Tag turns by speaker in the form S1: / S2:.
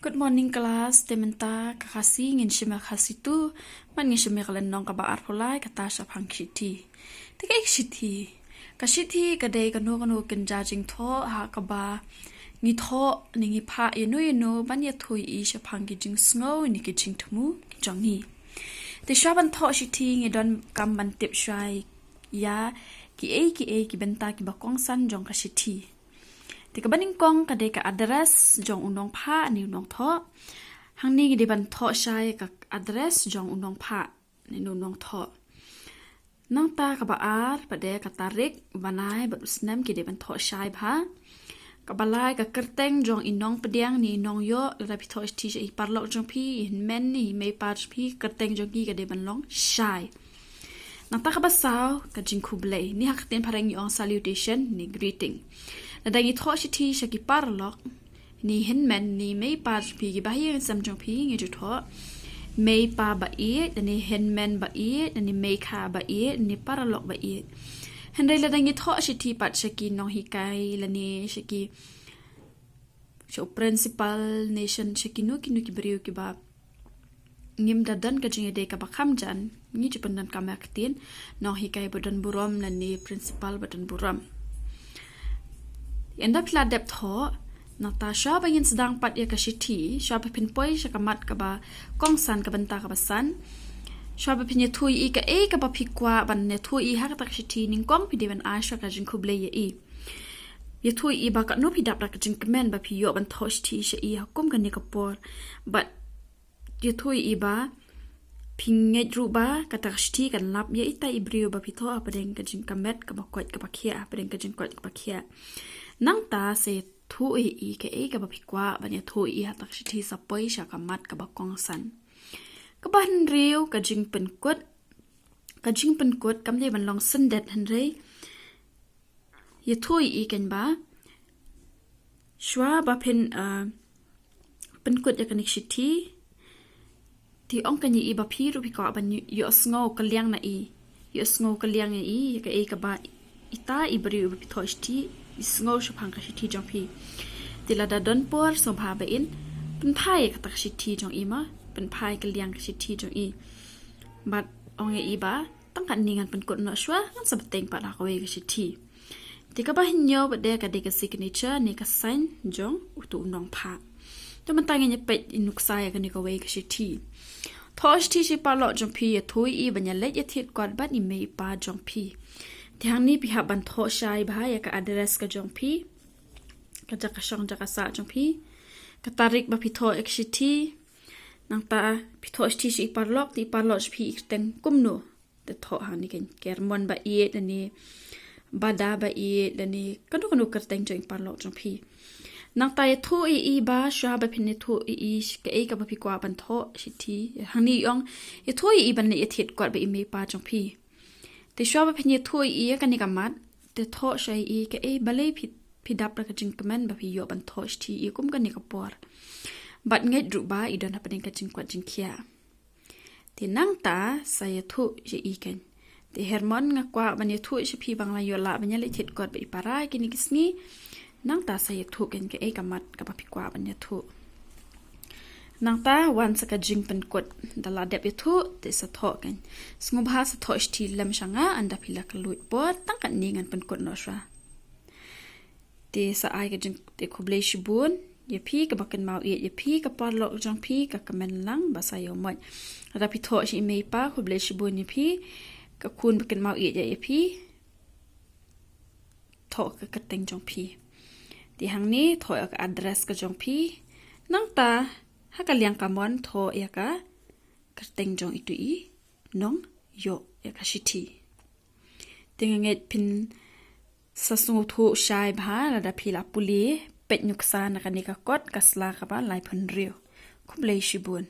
S1: Good morning class, tementa Khasi ngin shima Khasi tu man ngin shima kalen nong ka baar pulai kata sapang shithi. Tika ik shithi. Ka shithi ka day ka no kin jajing tho ha ka ba ngi tho ni ngi pha yenu ban ya thui I sapang ki jing sngo ni ki jing thumu ki jong ni. Ti shaban tho shithi ngi don kam ban tip shai ya ki bynta ki ba kongsan jong ka shithi. Tika baning kong kadai ka address jong unong pha ni unong tho hang ni di ban tho shai ka address jong unong pha ni unong tho nang ta ka ba ar pade ka tarik banai ba usnam ki di ban tho shai bha ka balai ka kerteng jong inong pediang ni nong yo la pi tho sti I parlok jong pi in men ni me par pi kerteng jong ki ka di ban long shai nang ta ka ba saw ka jing kublai ni hak ten parang yung salutation ni greeting Nadangi tho shithi shaki parlok ni hinmen ni mei par pi gi bahi sam jong pi ngi ju tho mei pa ba I ni hinmen ba I ni mei kha ba I ni parlok ba I hendai ladangi tho shithi pat shaki nong hi kai la ni shaki show principal nation shaki no ki brio ki ba ngim da dan ka jinge de ka ba kham jan ni ju pandan ka mak tin nong hi kai bodan buram la ni principal bodan buram Enda pila dep tho Natasha ba yin sedang pat ya ka shithi shaba pin poi shakamat ka ba kongsan ka bynta ka basan shaba pin ye thui I ka ba phikwa ban ne thui ha ka tak shithi ning kong pi devan a sha ka jing khuble ye ye thui ba ka no pi dap ka jing kmen ba pi yo ban tho shithi she I hakum ka ne ka por but ye thui ba pinge ru ba ka tak shithi kan lap ye ita ibrio ba pi tho apa deng ka jing kamet ka ba kwat ka ba khia apa deng ka jing kwat ka ba khia nang ta se thui ka ba phikwa ba ne thui ha tak shithi sapoi sha ka mat ka ba kongsan ka ban riu ka jing pen kot kam le ban long sendet han re ye thui ken ba shwa ba pen pen kot ya kanik shithi ti ong kan yi ba phi ru bi ka ban yo sngo ka liang na yo sngo ka liang ka ba ita ibri bi thoshti sngo shapang ka shithi jong phi tilada don por so bha ba in pen phai ka tak shithi jong ma pen phai ka liang ka shithi jong but ong ye ba tang kan ningan pen kot no shwa ngan sab teng pa la ka we ka shithi tika ba hinyo ba de ka signature ni ka sign jong utu nong pha to man tang ye pet inuksa ya ka ni ka we ka shithi thosh thi shi pa lo jong phi ye thui ba nya le ye thit kwat ba ni me pa jong phi Tiang ni pihak ban tho shai bah ya ka address ka jong pi ka jaka shong jaka sa jong pi ka tarik ba pi tho ek shithi nang ta pi tho shithi shi parlok ti parlok pi teng kumno te tho ha ni ken kermon ba I ni bada ba I ni kanu ka teng jong parlok jong pi nang ta ye tho I ba sha ba pin ne tho I ka ba pi kwa ban tho shithi hani yong ye tho I ban ne ye thit kwat ba I me pa jong pi Te shwa ba pinye thui ka ni kamat te tho shai ka balai pi dap ra ka jing kamen ba pi yo ban tho shti kum ka ni ka por bat ngai dru ba I don happening ka jing kwat jing khia te nang ta sa ye thu je ken te hermon nga kwa ban ye thu she pi bangla yo la ban ye le thit kwat ba I parai ki ni kisni nang ta sa ye thu ken ka kamat ka ba pi kwa ban ye thu nang ta wan sa ka jing pen kot dala dep thu te sa tho kan snubha sa tho shti lam shanga anda phila ka luit por tang kan ningan pen kot no sha te sa ai ka jing te khoble shibun ye phi ka bakan mau ye phi ka par lo jong phi ka kamen lang ba sa yo moi ra pi tho shi me pa khoble shibun ye phi ka kun bakan mau ye phi tho ka teng jong phi ti hang ni tho ka address ka jong phi nang ta Haka liang kamon tho ya ka kerteng jong itu nong yo ya ka shithi tinget pin sasungu thu shai bha la da phila puli pet nyuksa na ka ni ka kot kasla ka ba lai phun rio khublei shibun